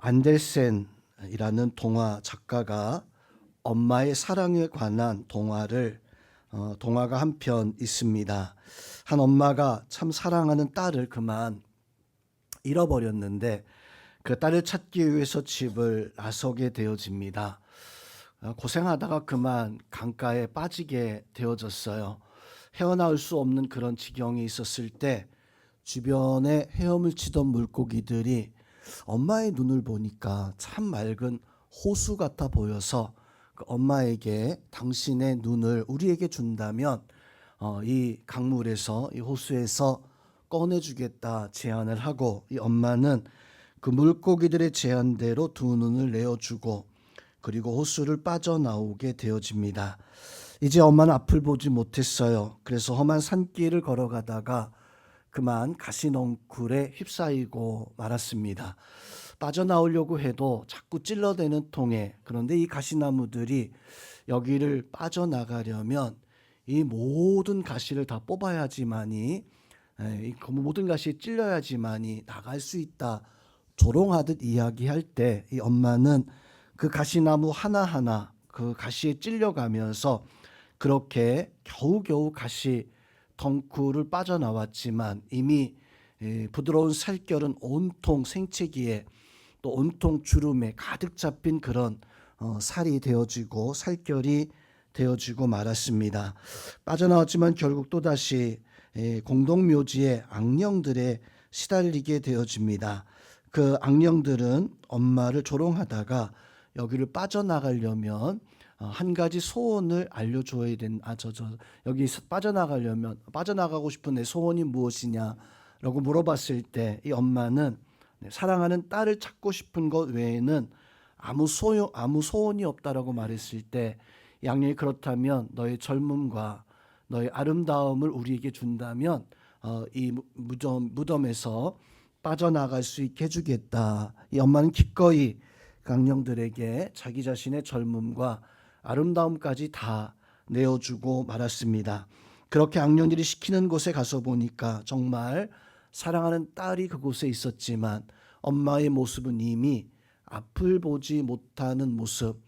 안델센이라는 동화 작가가 엄마의 사랑에 관한 동화가 한 편 있습니다. 한 엄마가 참 사랑하는 딸을 그만 잃어버렸는데 그 딸을 찾기 위해서 집을 나서게 되어집니다. 고생하다가 그만 강가에 빠지게 되어졌어요. 헤어나올 수 없는 그런 지경에 있었을 때 주변에 헤엄을 치던 물고기들이 엄마의 눈을 보니까 참 맑은 호수 같아 보여서 그 엄마에게 당신의 눈을 우리에게 준다면 이 강물에서, 이 호수에서 꺼내주겠다 제안을 하고, 이 엄마는 그 물고기들의 제안대로 두 눈을 내어주고 그리고 호수를 빠져나오게 되어집니다. 이제 엄마는 앞을 보지 못했어요. 그래서 험한 산길을 걸어가다가 그만 가시넝쿨에 휩싸이고 말았습니다. 빠져나오려고 해도 자꾸 찔러대는 통에, 그런데 이 가시나무들이 여기를 빠져나가려면 이 모든 가시를 다 뽑아야지만이, 이 모든 가시에 찔려야지만이 나갈 수 있다 조롱하듯 이야기할 때, 이 엄마는 그 가시나무 하나하나 그 가시에 찔려가면서 그렇게 겨우겨우 가시 덩쿨을 빠져나왔지만 이미 부드러운 살결은 온통 생채기에 또 온통 주름에 가득 잡힌 그런 살이 되어지고 살결이 되어지고 말았습니다. 빠져나왔지만 결국 또다시 공동묘지의 악령들에 시달리게 되어집니다. 그 악령들은 엄마를 조롱하다가 여기를 빠져나가려면 한 가지 소원을 알려줘야 여기 빠져나가고 싶은 내 소원이 무엇이냐라고 물어봤을 때 이 엄마는 사랑하는 딸을 찾고 싶은 것 외에는 아무 소원이 없다라고 말했을 때, 양녀이 그렇다면 너의 젊음과 너의 아름다움을 우리에게 준다면 이 무덤에서 빠져나갈 수 있게 해주겠다. 이 엄마는 기꺼이 강령들에게 자기 자신의 젊음과 아름다움까지 다 내어주고 말았습니다. 그렇게 악령들이 시키는 곳에 가서 보니까 정말 사랑하는 딸이 그곳에 있었지만 엄마의 모습은 이미 앞을 보지 못하는 모습,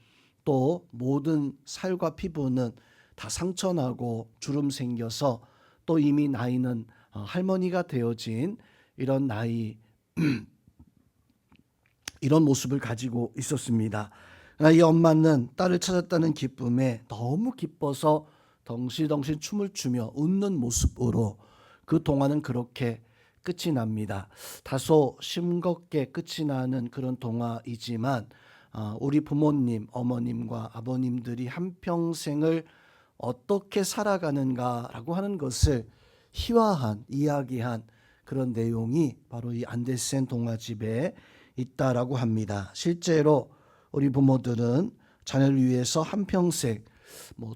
또 모든 살과 피부는 다 상처나고 주름 생겨서 또 이미 나이는 할머니가 되어진 이런 나이 이런 모습을 가지고 있었습니다. 이 엄마는 딸을 찾았다는 기쁨에 너무 기뻐서 덩실덩실 춤을 추며 웃는 모습으로 그 동화는 그렇게 끝이 납니다. 다소 싱겁게 끝이 나는 그런 동화이지만 우리 부모님, 어머님과 아버님들이 한평생을 어떻게 살아가는가라고 하는 것을 이야기한 그런 내용이 바로 이 안데센 동화집에 있다라고 합니다. 실제로 우리 부모들은 자녀를 위해서 한평생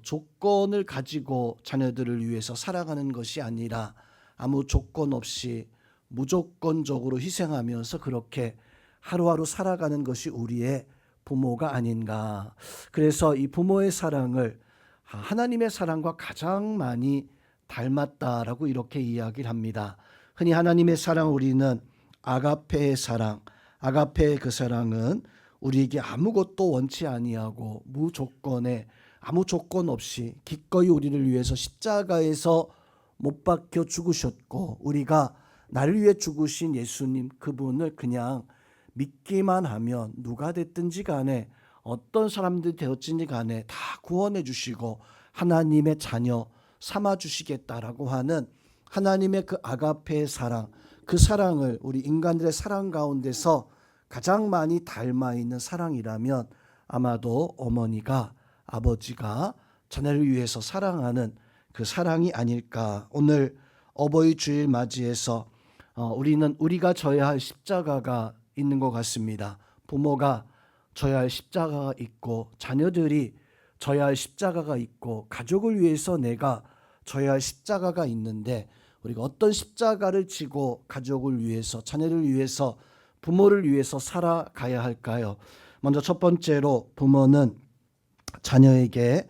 조건을 가지고 자녀들을 위해서 살아가는 것이 아니라 아무 조건 없이 무조건적으로 희생하면서 그렇게 하루하루 살아가는 것이 우리의 부모가 아닌가. 그래서 이 부모의 사랑을 하나님의 사랑과 가장 많이 닮았다라고 이렇게 이야기를 합니다. 흔히 하나님의 사랑, 우리는 아가페의 사랑, 아가페의 그 사랑은 우리에게 아무것도 원치 아니하고 무조건에 아무 조건 없이 기꺼이 우리를 위해서 십자가에서 못 박혀 죽으셨고, 우리가 나를 위해 죽으신 예수님 그분을 그냥 믿기만 하면 누가 됐든지 간에 어떤 사람들이 되었든지 간에 다 구원해 주시고 하나님의 자녀 삼아 주시겠다라고 하는 하나님의 그 아가페의 사랑, 그 사랑을 우리 인간들의 사랑 가운데서 가장 많이 닮아 있는 사랑이라면 아마도 어머니가, 아버지가 자녀를 위해서 사랑하는 그 사랑이 아닐까. 오늘 어버이 주일 맞이해서 우리가 져야 할 십자가가 있는 것 같습니다. 부모가 져야 할 십자가가 있고 자녀들이 져야 할 십자가가 있고 가족을 위해서 내가 져야 할 십자가가 있는데, 우리가 어떤 십자가를 지고 가족을 위해서, 자녀를 위해서, 부모를 위해서 살아가야 할까요? 먼저 첫 번째로 부모는 자녀에게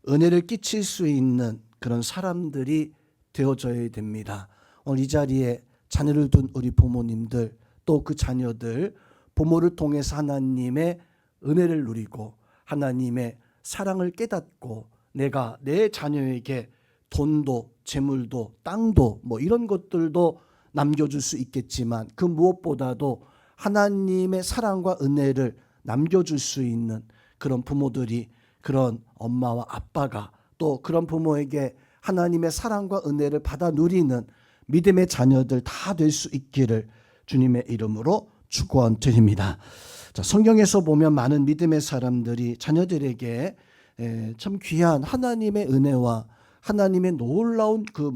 은혜를 끼칠 수 있는 그런 사람들이 되어져야 됩니다. 오늘 이 자리에 자녀를 둔 우리 부모님들 또 그 자녀들 부모를 통해서 하나님의 은혜를 누리고 하나님의 사랑을 깨닫고 내가 내 자녀에게 돈도 재물도 땅도 뭐 이런 것들도 남겨줄 수 있겠지만 그 무엇보다도 하나님의 사랑과 은혜를 남겨줄 수 있는 그런 부모들이, 그런 엄마와 아빠가 또 그런 부모에게 하나님의 사랑과 은혜를 받아 누리는 믿음의 자녀들 다 될 수 있기를 주님의 이름으로 축원드립니다. 자, 성경에서 보면 많은 믿음의 사람들이 자녀들에게 참 귀한 하나님의 은혜와 하나님의 놀라운 그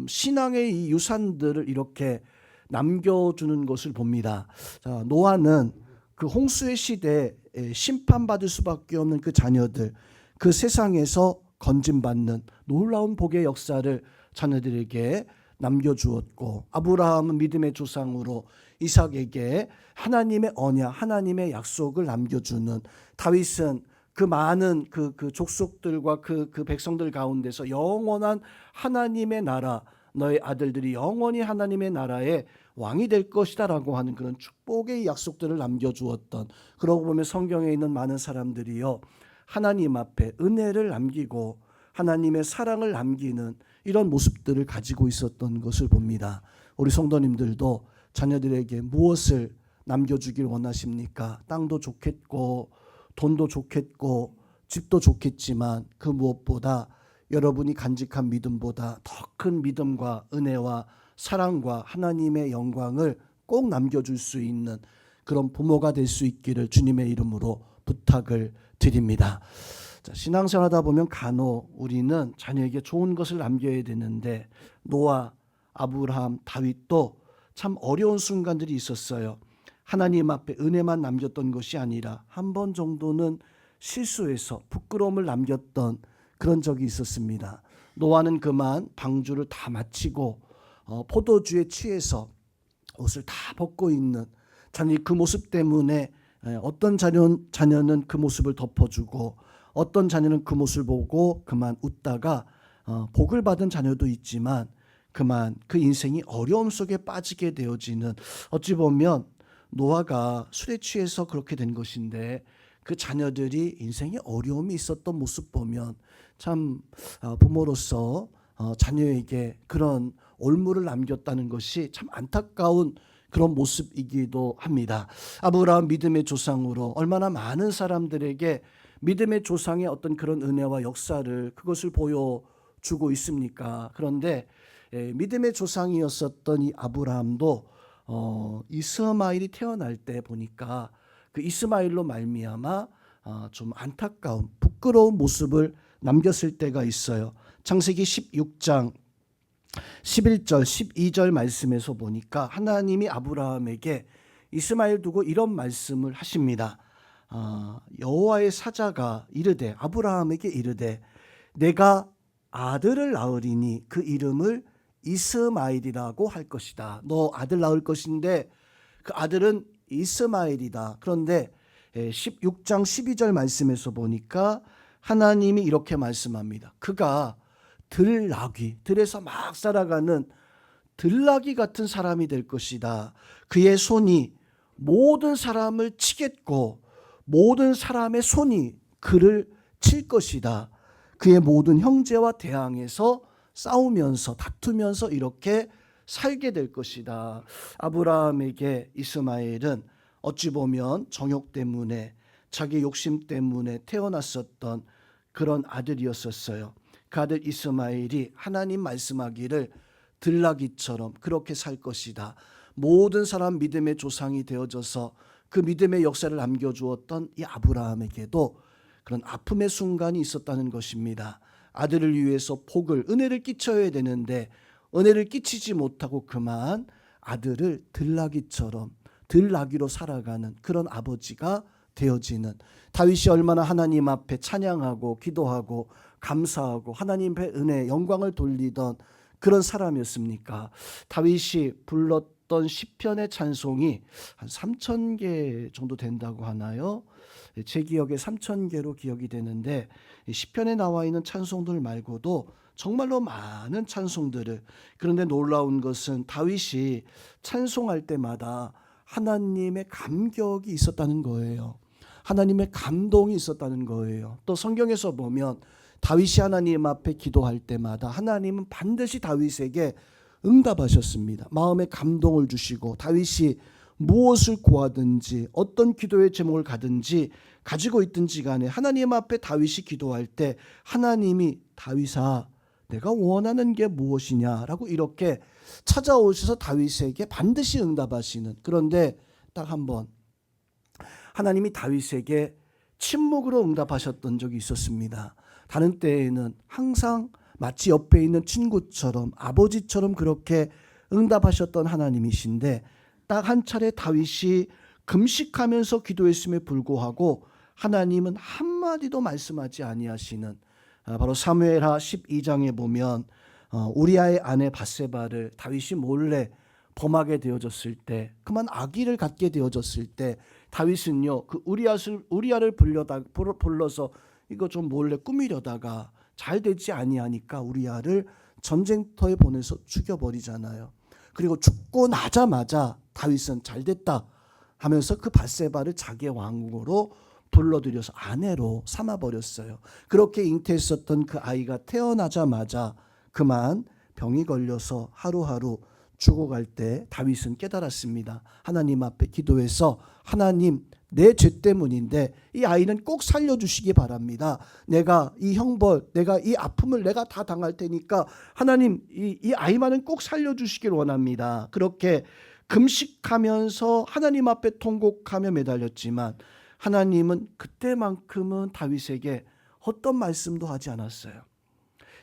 신앙의 이 유산들을 이렇게 남겨주는 것을 봅니다. 자, 노아는 그 홍수의 시대에 심판받을 수밖에 없는 그 자녀들, 그 세상에서 건짐받는 놀라운 복의 역사를 자녀들에게 남겨주었고, 아브라함은 믿음의 조상으로 이삭에게 하나님의 언약, 하나님의 약속을 남겨주는, 다윗은 그 많은 그 족속들과 그 백성들 가운데서 영원한 하나님의 나라, 너의 아들들이 영원히 하나님의 나라의 왕이 될 것이다라고 하는 그런 축복의 약속들을 남겨주었던, 그러고 보면 성경에 있는 많은 사람들이요 하나님 앞에 은혜를 남기고 하나님의 사랑을 남기는 이런 모습들을 가지고 있었던 것을 봅니다. 우리 성도님들도 자녀들에게 무엇을 남겨주길 원하십니까? 땅도 좋겠고 돈도 좋겠고 집도 좋겠지만 그 무엇보다 여러분이 간직한 믿음보다 더 큰 믿음과 은혜와 사랑과 하나님의 영광을 꼭 남겨줄 수 있는 그런 부모가 될 수 있기를 주님의 이름으로 부탁을 드립니다. 자, 신앙생활하다 보면 간혹 우리는 자녀에게 좋은 것을 남겨야 되는데 노아, 아브라함, 다윗도 참 어려운 순간들이 있었어요. 하나님 앞에 은혜만 남겼던 것이 아니라 한 번 정도는 실수해서 부끄러움을 남겼던 그런 적이 있었습니다. 노아는 그만 방주를 다 마치고 포도주에 취해서 옷을 다 벗고 있는 그 모습 때문에 어떤 자녀는 그 모습을 덮어주고 어떤 자녀는 그 모습을 보고 그만 웃다가 복을 받은 자녀도 있지만 그만 그 인생이 어려움 속에 빠지게 되어지는, 어찌 보면 노아가 술에 취해서 그렇게 된 것인데 그 자녀들이 인생에 어려움이 있었던 모습 보면 참 부모로서 자녀에게 그런 올무를 남겼다는 것이 참 안타까운 그런 모습이기도 합니다. 아브라함 믿음의 조상으로 얼마나 많은 사람들에게 믿음의 조상의 어떤 그런 은혜와 역사를 그것을 보여주고 있습니까? 그런데 믿음의 조상이었었던 이 아브라함도 이스마엘이 태어날 때 보니까 그 이스마엘로 말미암아 좀 안타까운 부끄러운 모습을 남겼을 때가 있어요. 창세기 16장 11절 12절 말씀에서 보니까 하나님이 아브라함에게 이스마엘 두고 이런 말씀을 하십니다. 여호와의 사자가 이르되 아브라함에게 이르되 내가 아들을 낳으리니 그 이름을 이스마엘이라고 할 것이다. 너 아들 낳을 것인데 그 아들은 이스마엘이다. 그런데 16장 12절 말씀에서 보니까 하나님이 이렇게 말씀합니다. 그가 들나귀, 들에서 막 살아가는 들나귀 같은 사람이 될 것이다. 그의 손이 모든 사람을 치겠고 모든 사람의 손이 그를 칠 것이다. 그의 모든 형제와 대항해서 싸우면서 다투면서 이렇게 살게 될 것이다. 아브라함에게 이스마엘은 어찌 보면 정욕 때문에 자기 욕심 때문에 태어났었던 그런 아들이었었어요. 그 아들 이스마엘이 하나님 말씀하기를 들나귀처럼 그렇게 살 것이다. 모든 사람 믿음의 조상이 되어져서 그 믿음의 역사를 남겨주었던 이 아브라함에게도 그런 아픔의 순간이 있었다는 것입니다. 아들을 위해서 복을, 은혜를 끼쳐야 되는데 은혜를 끼치지 못하고 그만 아들을 들나귀로 살아가는 그런 아버지가 되어지는, 다윗이 얼마나 하나님 앞에 찬양하고 기도하고 감사하고 하나님의 은혜 영광을 돌리던 그런 사람이었습니까? 다윗이 불렀던 시편의 찬송이 한 3,000개 정도 된다고 하나요? 제 기억에 3,000개로 기억이 되는데 시편에 나와 있는 찬송들 말고도 정말로 많은 찬송들을, 그런데 놀라운 것은 다윗이 찬송할 때마다 하나님의 감격이 있었다는 거예요. 하나님의 감동이 있었다는 거예요. 또 성경에서 보면 다윗이 하나님 앞에 기도할 때마다 하나님은 반드시 다윗에게 응답하셨습니다. 마음에 감동을 주시고 다윗이 무엇을 구하든지 어떤 기도의 제목을 가지고 있든지 간에 하나님 앞에 다윗이 기도할 때 하나님이 다윗아 내가 원하는 게 무엇이냐라고 이렇게 찾아오셔서 다윗에게 반드시 응답하시는, 그런데 딱 한 번 하나님이 다윗에게 침묵으로 응답하셨던 적이 있었습니다. 다른 때에는 항상 마치 옆에 있는 친구처럼 아버지처럼 그렇게 응답하셨던 하나님이신데 딱 한 차례 다윗이 금식하면서 기도했음에 불구하고 하나님은 한마디도 말씀하지 아니하시는, 바로 사무엘하 12장에 보면 우리아의 아내 밧세바를 다윗이 몰래 범하게 되어졌을 때, 그만 아기를 갖게 되어졌을 때 다윗은요 그 우리아를 불러서 이거 좀 몰래 꾸미려다가 잘 되지 아니하니까 우리아를 전쟁터에 보내서 죽여버리잖아요. 그리고 죽고 나자마자 다윗은 잘 됐다 하면서 그 밧세바를 자기의 왕궁으로 불러들여서 아내로 삼아버렸어요. 그렇게 잉태했었던 그 아이가 태어나자마자 그만 병이 걸려서 하루하루 죽어갈 때 다윗은 깨달았습니다. 하나님 앞에 기도해서 하나님 내 죄 때문인데 이 아이는 꼭 살려주시기 바랍니다. 내가 이 형벌, 내가 이 아픔을 내가 다 당할 테니까 하나님 이 아이만은 꼭 살려주시길 원합니다. 그렇게 금식하면서 하나님 앞에 통곡하며 매달렸지만 하나님은 그때만큼은 다윗에게 어떤 말씀도 하지 않았어요.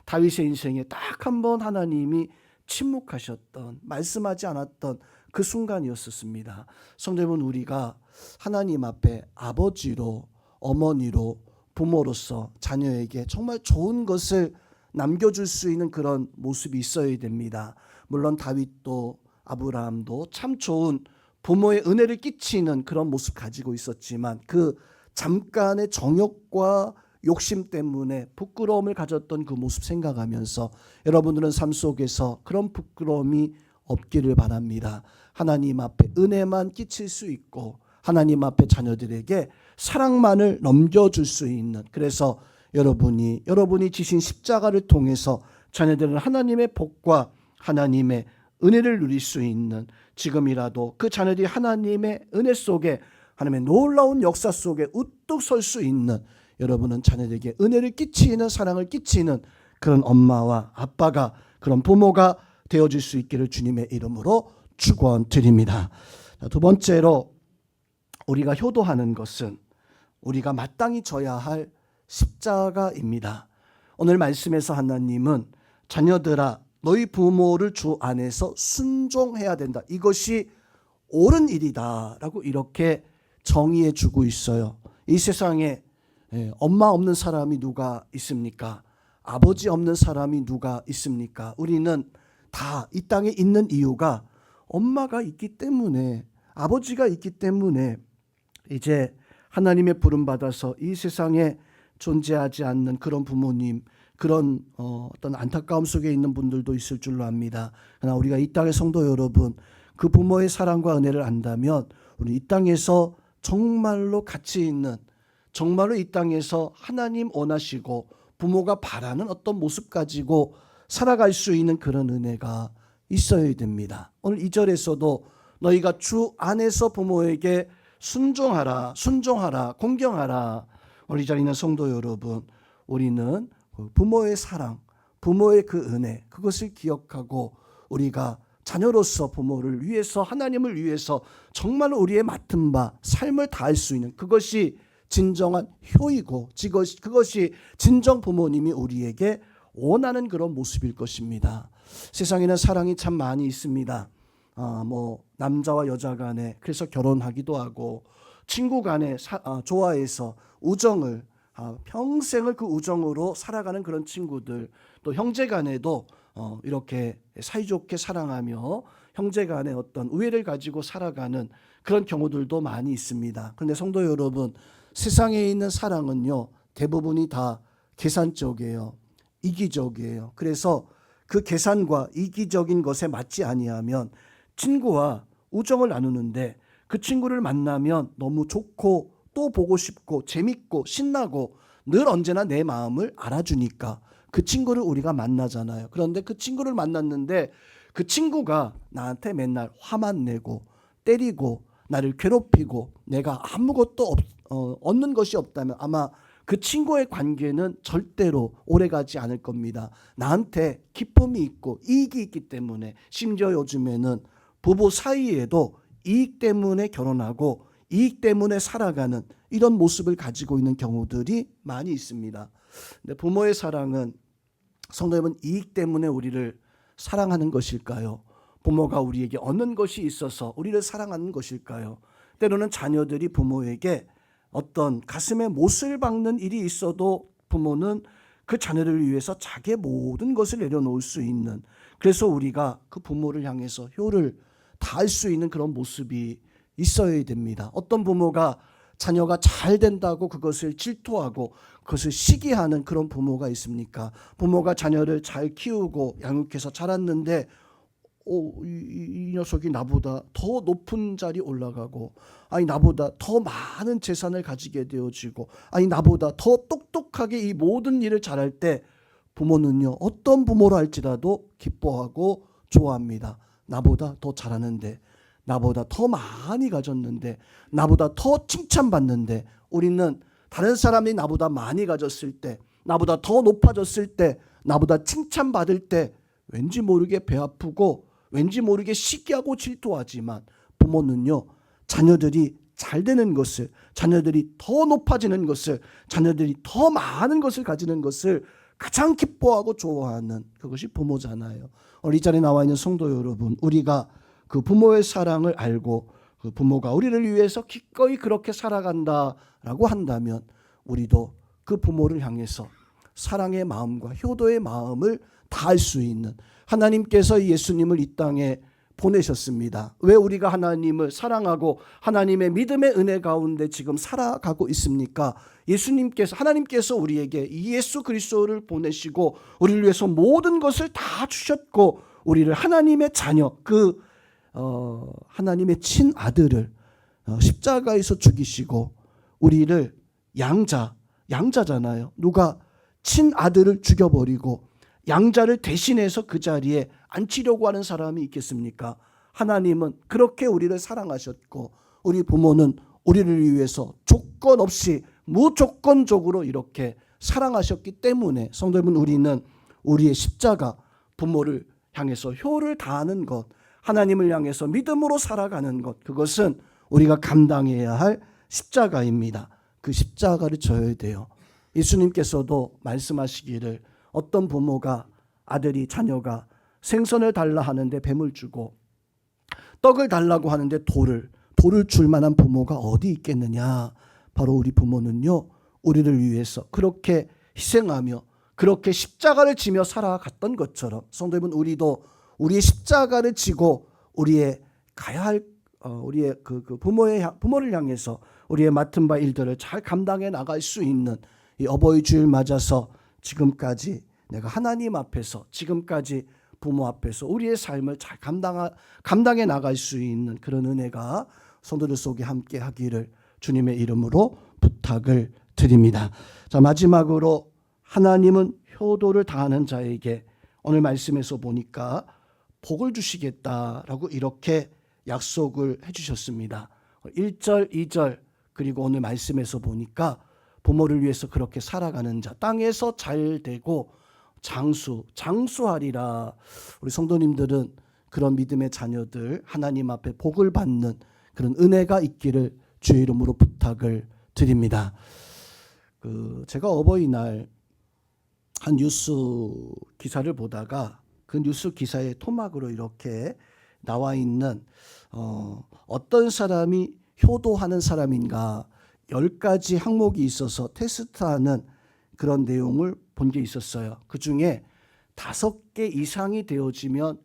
다윗의 인생에 딱 한 번 하나님이 침묵하셨던, 말씀하지 않았던 그 순간이었습니다. 성도 여러분, 우리가 하나님 앞에 아버지로, 어머니로, 부모로서 자녀에게 정말 좋은 것을 남겨줄 수 있는 그런 모습이 있어야 됩니다. 물론 다윗도 아브라함도 참 좋은 부모의 은혜를 끼치는 그런 모습 가지고 있었지만 그 잠깐의 정욕과 욕심 때문에 부끄러움을 가졌던 그 모습 생각하면서 여러분들은 삶 속에서 그런 부끄러움이 없기를 바랍니다. 하나님 앞에 은혜만 끼칠 수 있고 하나님 앞에 자녀들에게 사랑만을 넘겨줄 수 있는, 그래서 여러분이 지신 십자가를 통해서 자녀들은 하나님의 복과 하나님의 은혜를 누릴 수 있는, 지금이라도 그 자녀들이 하나님의 은혜 속에 하나님의 놀라운 역사 속에 우뚝 설 수 있는, 여러분은 자녀들에게 은혜를 끼치는, 사랑을 끼치는 그런 엄마와 아빠가, 그런 부모가 되어줄 수 있기를 주님의 이름으로 축원드립니다. 두 번째로 우리가 효도하는 것은 우리가 마땅히 져야 할 십자가입니다. 오늘 말씀에서 하나님은 자녀들아 너희 부모를 주 안에서 순종해야 된다, 이것이 옳은 일이다 라고 이렇게 정의해 주고 있어요. 이 세상에 엄마 없는 사람이 누가 있습니까? 아버지 없는 사람이 누가 있습니까? 우리는 다 이 땅에 있는 이유가 엄마가 있기 때문에, 아버지가 있기 때문에 이제 하나님의 부름 받아서 이 세상에 존재하지 않는 그런 부모님, 그런 어떤 안타까움 속에 있는 분들도 있을 줄로 압니다. 그러나 우리가 이 땅의 성도 여러분, 그 부모의 사랑과 은혜를 안다면 우리 이 땅에서 정말로 가치 있는, 정말로 이 땅에서 하나님 원하시고 부모가 바라는 어떤 모습 가지고 살아갈 수 있는 그런 은혜가 있어야 됩니다. 오늘 2절에서도 너희가 주 안에서 부모에게 순종하라, 공경하라. 오늘 이 자리에 있는 성도 여러분, 우리는 부모의 사랑, 부모의 그 은혜, 그것을 기억하고 우리가 자녀로서 부모를 위해서, 하나님을 위해서 정말 우리의 맡은 바 삶을 다할 수 있는, 그것이 진정한 효이고 그것이 진정 부모님이 우리에게 원하는 그런 모습일 것입니다. 세상에는 사랑이 참 많이 있습니다. 남자와 여자 간에 그래서 결혼하기도 하고, 친구 간에 좋아해서 우정을 평생을 그 우정으로 살아가는 그런 친구들, 또 형제 간에도 이렇게 사이좋게 사랑하며 형제 간에 어떤 우애를 가지고 살아가는 그런 경우들도 많이 있습니다. 그런데 성도 여러분, 세상에 있는 사랑은요 대부분이 다 계산적이에요. 이기적이에요. 그래서 그 계산과 이기적인 것에 맞지 아니하면 친구와 우정을 나누는데 그 친구를 만나면 너무 좋고 또 보고 싶고 재밌고 신나고 늘 언제나 내 마음을 알아주니까 그 친구를 우리가 만나잖아요. 그런데 그 친구를 만났는데 그 친구가 나한테 맨날 화만 내고 때리고 나를 괴롭히고 내가 아무것도 얻는 것이 없다면 아마 그 친구의 관계는 절대로 오래가지 않을 겁니다. 나한테 기쁨이 있고 이익이 있기 때문에, 심지어 요즘에는 부부 사이에도 이익 때문에 결혼하고 이익 때문에 살아가는 이런 모습을 가지고 있는 경우들이 많이 있습니다. 근데 부모의 사랑은, 성도 여러분, 이익 때문에 우리를 사랑하는 것일까요? 부모가 우리에게 얻는 것이 있어서 우리를 사랑하는 것일까요? 때로는 자녀들이 부모에게 어떤 가슴에 못을 박는 일이 있어도 부모는 그 자녀를 위해서 자기의 모든 것을 내려놓을 수 있는, 그래서 우리가 그 부모를 향해서 효를 다할 수 있는 그런 모습이 있어야 됩니다. 어떤 부모가 자녀가 잘 된다고 그것을 질투하고 그것을 시기하는 그런 부모가 있습니까? 부모가 자녀를 잘 키우고 양육해서 자랐는데 이 녀석이 나보다 더 높은 자리 올라가고, 아니 나보다 더 많은 재산을 가지게 되어지고, 아니 나보다 더 똑똑하게 이 모든 일을 잘할 때 부모는요, 어떤 부모로 할지라도 기뻐하고 좋아합니다. 나보다 더 잘하는데, 나보다 더 많이 가졌는데, 나보다 더 칭찬받는데, 우리는 다른 사람이 나보다 많이 가졌을 때, 나보다 더 높아졌을 때, 나보다 칭찬받을 때 왠지 모르게 배 아프고 왠지 모르게 시기하고 질투하지만, 부모는요, 자녀들이 잘 되는 것을, 자녀들이 더 높아지는 것을, 자녀들이 더 많은 것을 가지는 것을 가장 기뻐하고 좋아하는, 그것이 부모잖아요. 오늘 이 자리에 나와 있는 성도 여러분, 우리가 그 부모의 사랑을 알고 그 부모가 우리를 위해서 기꺼이 그렇게 살아간다라고 한다면, 우리도 그 부모를 향해서 사랑의 마음과 효도의 마음을 다할 수 있는, 하나님께서 예수님을 이 땅에 보내셨습니다. 왜 우리가 하나님을 사랑하고 하나님의 믿음의 은혜 가운데 지금 살아가고 있습니까? 예수님께서, 하나님께서 우리에게 이 예수 그리스도를 보내시고 우리를 위해서 모든 것을 다 주셨고, 우리를 하나님의 자녀, 하나님의 친아들을 십자가에서 죽이시고, 우리를 양자잖아요. 누가 친아들을 죽여버리고 양자를 대신해서 그 자리에 앉히려고 하는 사람이 있겠습니까? 하나님은 그렇게 우리를 사랑하셨고, 우리 부모는 우리를 위해서 조건 없이 무조건적으로 이렇게 사랑하셨기 때문에, 성도 여러분, 우리는 우리의 십자가, 부모를 향해서 효를 다하는 것, 하나님을 향해서 믿음으로 살아가는 것, 그것은 우리가 감당해야 할 십자가입니다. 그 십자가를 져야 돼요. 예수님께서도 말씀하시기를, 어떤 부모가, 아들이, 자녀가 생선을 달라 하는데 뱀을 주고 떡을 달라고 하는데 돌을 줄 만한 부모가 어디 있겠느냐. 바로 우리 부모는요, 우리를 위해서 그렇게 희생하며 그렇게 십자가를 지며 살아갔던 것처럼, 성도 여러분, 우리도 우리의 십자가를 지고 우리의 가야 할 우리의 그 부모를 향해서 우리의 맡은 바 일들을 잘 감당해 나갈 수 있는, 이 어버이 주일 맞아서 지금까지 내가 하나님 앞에서, 지금까지 부모 앞에서 우리의 삶을 잘 감당해 나갈 수 있는 그런 은혜가 성도들 속에 함께 하기를 주님의 이름으로 부탁을 드립니다. 자, 마지막으로 하나님은 효도를 다하는 자에게 오늘 말씀에서 보니까 복을 주시겠다라고 이렇게 약속을 해주셨습니다. 1절, 2절, 그리고 오늘 말씀에서 보니까 부모를 위해서 그렇게 살아가는 자, 땅에서 잘 되고 장수하리라. 우리 성도님들은 그런 믿음의 자녀들, 하나님 앞에 복을 받는 그런 은혜가 있기를 주의 이름으로 부탁을 드립니다. 제가 어버이날 한 뉴스 기사를 보다가 그 뉴스 기사의 토막으로 이렇게 나와 있는 어떤 사람이 효도하는 사람인가 10가지 항목이 있어서 테스트하는 그런 내용을 본 게 있었어요. 그 중에 5개 이상이 되어지면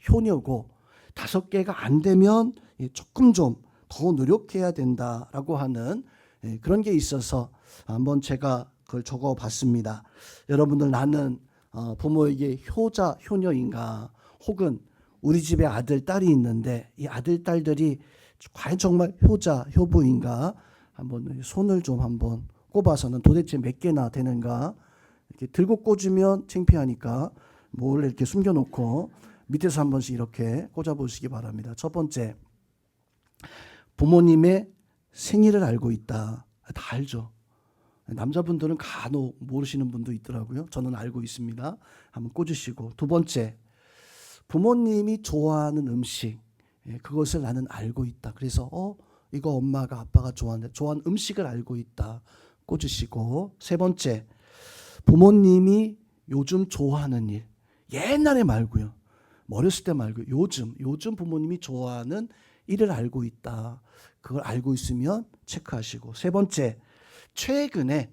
효녀고 5개가 안 되면 조금 좀 더 노력해야 된다라고 하는 그런 게 있어서 한번 제가 그걸 적어 봤습니다. 여러분들, 나는 부모에게 효녀인가? 혹은 우리 집에 아들, 딸이 있는데 이 아들, 딸들이 과연 정말 효자, 효부인가? 한번 손을 좀 한번 꼽아서는 도대체 몇 개나 되는가? 이렇게 들고 꽂으면 창피하니까 몰래 이렇게 숨겨놓고 밑에서 한 번씩 이렇게 꽂아보시기 바랍니다. 첫 번째, 부모님의 생일을 알고 있다. 다 알죠. 남자분들은 간혹 모르시는 분도 있더라고요. 저는 알고 있습니다. 한번 꽂으시고. 두 번째, 부모님이 좋아하는 음식, 그것을 나는 알고 있다. 그래서 이거 엄마가 아빠가 좋아하는 음식을 알고 있다. 꽂으시고. 세 번째, 부모님이 요즘 좋아하는 일, 옛날에 말고요. 어렸을 때 말고 요즘 부모님이 좋아하는 일을 알고 있다. 그걸 알고 있으면 체크하시고. 세 번째, 최근에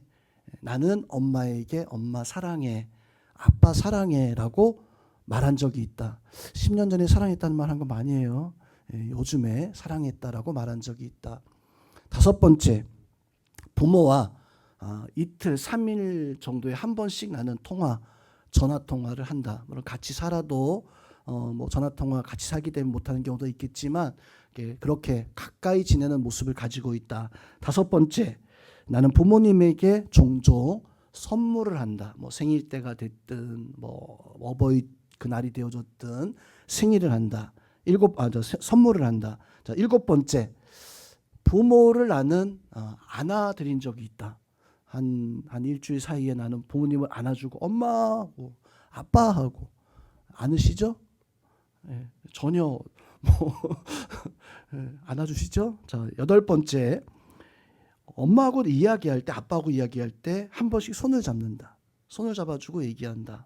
나는 엄마에게 엄마 사랑해, 아빠 사랑해라고 말한 적이 있다. 10년 전에 사랑했다는 말 한 거 많이 해요. 요즘에 사랑했다라고 말한 적이 있다. 다섯 번째, 부모와 이틀, 3일 정도에 한 번씩 나는 전화 통화를 한다. 물론 같이 살아도 뭐 전화 통화 같이 살기 때문에 못하는 경우도 있겠지만 그렇게 가까이 지내는 모습을 가지고 있다. 다섯 번째, 나는 부모님에게 종종 선물을 한다. 뭐 생일 때가 됐든 뭐 어버이 그날이 되어졌든 생일을 한다. 선물을 한다. 자, 일곱 번째, 부모를 나는 안아드린 적이 있다. 한 일주일 사이에 나는 부모님을 안아주고 엄마하고 아빠하고 안으시죠? 전혀 뭐 안아주시죠? 자, 여덟 번째, 엄마하고 이야기할 때, 아빠하고 이야기할 때 한 번씩 손을 잡는다. 손을 잡아주고 얘기한다.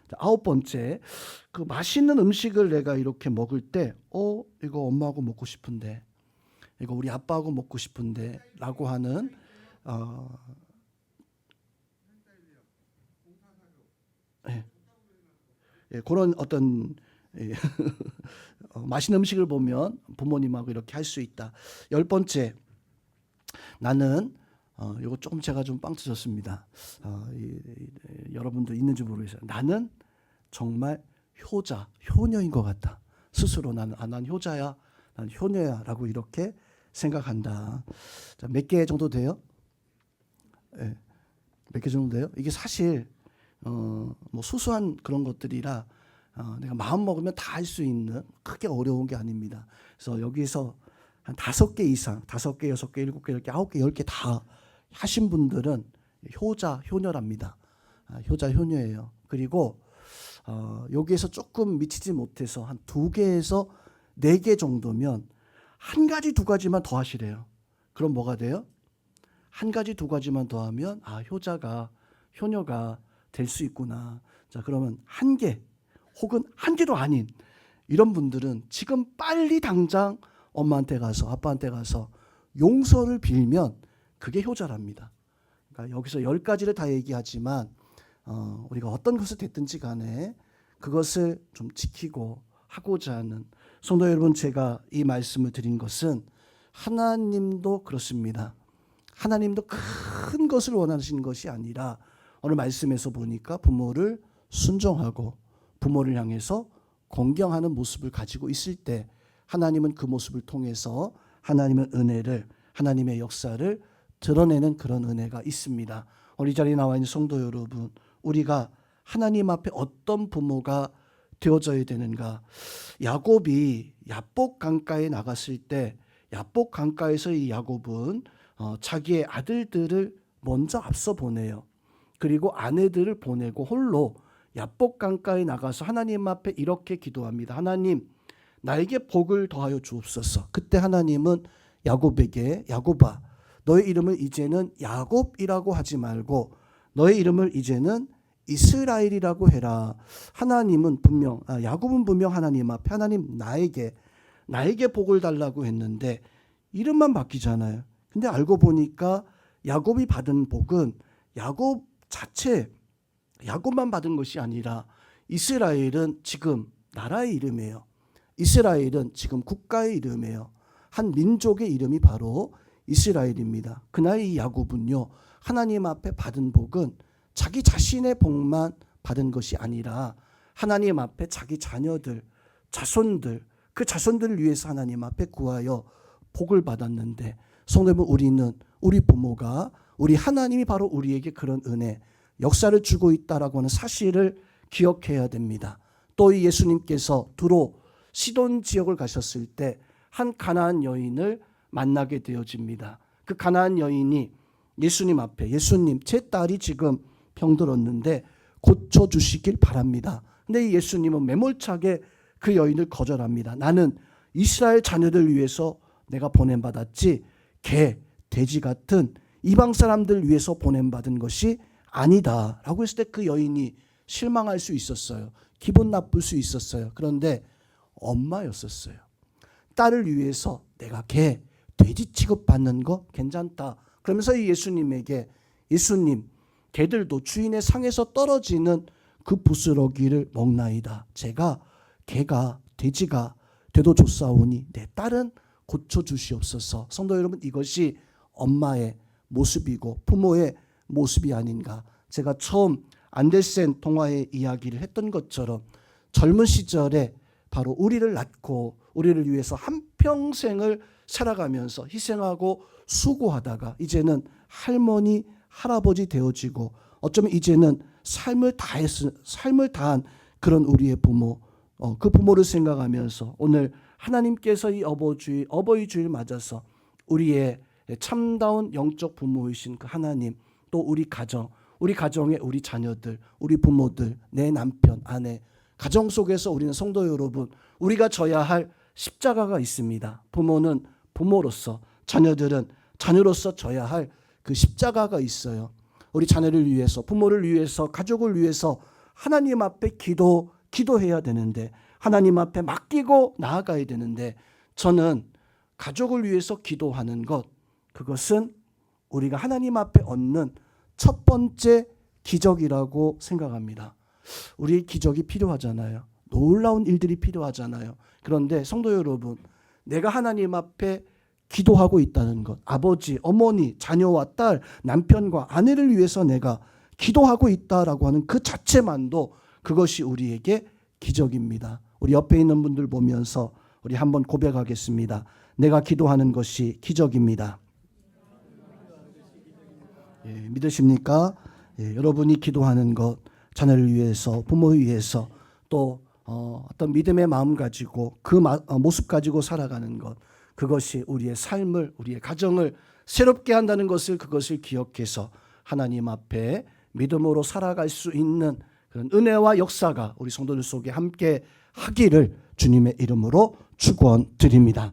자, 아홉 번째, 그 맛있는 음식을 내가 이렇게 먹을 때, 이거 엄마하고 먹고 싶은데, 이거 우리 아빠하고 먹고 싶은데, 라고 하는, 그런 어떤, 맛있는 음식을 보면 부모님하고 이렇게 할 수 있다. 열 번째, 나는 이거 조금 제가 좀 빵 터졌습니다. 여러분들 있는지 모르겠어요. 나는 정말 효녀인 것 같다. 스스로 난 효자야, 난 효녀야라고 이렇게 생각한다. 자, 몇 개 정도 돼요? 몇 개 정도 돼요? 이게 사실 뭐 소소한 그런 것들이라 내가 마음 먹으면 다 할 수 있는 크게 어려운 게 아닙니다. 그래서 여기서 한 5개 이상, 5개, 6개, 7개, 이렇게 9개, 10개 다 하신 분들은 효녀랍니다. 효자, 효녀예요. 그리고 여기에서 조금 미치지 못해서 한 2개에서 4개 정도면 한 가지, 2가지만 더 하시래요. 그럼 뭐가 돼요? 한 가지, 2가지만 더 하면 효녀가 될 수 있구나. 자, 그러면 1개 혹은 1개도 아닌 이런 분들은 지금 빨리 당장 엄마한테 가서 아빠한테 가서 용서를 빌면 그게 효자랍니다. 그러니까 여기서 10가지를 다 얘기하지만 우리가 어떤 것을 됐든지 간에 그것을 좀 지키고 하고자 하는 성도 여러분, 제가 이 말씀을 드린 것은 하나님도 그렇습니다. 하나님도 큰 것을 원하시는 것이 아니라 오늘 말씀에서 보니까 부모를 순종하고 부모를 향해서 공경하는 모습을 가지고 있을 때 하나님은 그 모습을 통해서 하나님의 역사를 드러내는 그런 은혜가 있습니다. 오늘 이 자리에 나와 있는 성도 여러분, 우리가 하나님 앞에 어떤 부모가 되어져야 되는가? 야곱이 야복 강가에 나갔을 때 야복 강가에서 이 야곱은 자기의 아들들을 먼저 앞서 보내요. 그리고 아내들을 보내고 홀로 야복 강가에 나가서 하나님 앞에 이렇게 기도합니다. 하나님, 나에게 복을 더하여 주옵소서. 그때 하나님은 야곱에게, 야곱아, 너의 이름을 이제는 야곱이라고 하지 말고 너의 이름을 이제는 이스라엘이라고 해라. 야곱은 분명 하나님 앞에 하나님 나에게 복을 달라고 했는데 이름만 바뀌잖아요. 근데 알고 보니까 야곱이 받은 복은 야곱만 받은 것이 아니라 이스라엘은 지금 나라의 이름이에요. 이스라엘은 지금 국가의 이름이에요. 한 민족의 이름이 바로 이스라엘입니다. 그날 이 야곱은요, 하나님 앞에 받은 복은 자기 자신의 복만 받은 것이 아니라 하나님 앞에 자기 자녀들, 자손들, 그 자손들을 위해서 하나님 앞에 구하여 복을 받았는데 성도 여러분, 우리는 우리 부모가 우리 하나님이 바로 우리에게 그런 은혜, 역사를 주고 있다라고 하는 사실을 기억해야 됩니다. 또 이 예수님께서 두로 시돈 지역을 가셨을 때 한 가나안 여인을 만나게 되어집니다. 그 가나안 여인이 예수님 앞에, 예수님, 제 딸이 지금 병들었는데 고쳐주시길 바랍니다. 근데 이 예수님은 매몰차게 그 여인을 거절합니다. 나는 이스라엘 자녀들 위해서 내가 보냄받았지 개, 돼지 같은 이방 사람들 위해서 보냄받은 것이 아니다 라고 했을 때 그 여인이 실망할 수 있었어요. 기분 나쁠 수 있었어요. 그런데 엄마였었어요. 딸을 위해서 내가 개, 돼지 취급받는 거 괜찮다. 그러면서 이 예수님에게, 예수님, 개들도 주인의 상에서 떨어지는 그 부스러기를 먹나이다. 제가 개가 돼지가 되도 좋사오니 내 딸은 고쳐주시옵소서. 성도 여러분, 이것이 엄마의 모습이고 부모의 모습이 아닌가. 제가 처음 안델센 동화의 이야기를 했던 것처럼 젊은 시절에 바로 우리를 낳고 우리를 위해서 한평생을 살아가면서 희생하고 수고하다가 이제는 할머니, 할아버지 되어지고 어쩌면 이제는 삶을 다한 그런 우리의 부모, 그 부모를 생각하면서 오늘 하나님께서 이 어버이 주일 맞아서 우리의 참다운 영적 부모이신 그 하나님, 또 우리 가정의 우리 자녀들, 우리 부모들, 내 남편, 아내, 가정 속에서 우리는 성도 여러분, 우리가 져야 할 십자가가 있습니다. 부모는 부모로서, 자녀들은 자녀로서 져야 할 그 십자가가 있어요. 우리 자녀를 위해서, 부모를 위해서, 가족을 위해서 하나님 앞에 기도해야 되는데, 하나님 앞에 맡기고 나아가야 되는데, 저는 가족을 위해서 기도하는 것, 그것은 우리가 하나님 앞에 얻는 첫 번째 기적이라고 생각합니다. 우리 기적이 필요하잖아요. 놀라운 일들이 필요하잖아요. 그런데 성도 여러분, 내가 하나님 앞에 기도하고 있다는 것, 아버지, 어머니, 자녀와 딸, 남편과 아내를 위해서 내가 기도하고 있다라고 하는 그 자체만도 그것이 우리에게 기적입니다. 우리 옆에 있는 분들 보면서 우리 한번 고백하겠습니다. 내가 기도하는 것이 기적입니다. 예, 믿으십니까? 예, 여러분이 기도하는 것, 자녀를 위해서, 부모를 위해서, 또 어떤 믿음의 마음 가지고 그 모습 가지고 살아가는 것, 그것이 우리의 삶을, 우리의 가정을 새롭게 한다는 것을, 그것을 기억해서 하나님 앞에 믿음으로 살아갈 수 있는 그런 은혜와 역사가 우리 성도들 속에 함께 하기를 주님의 이름으로 축원드립니다.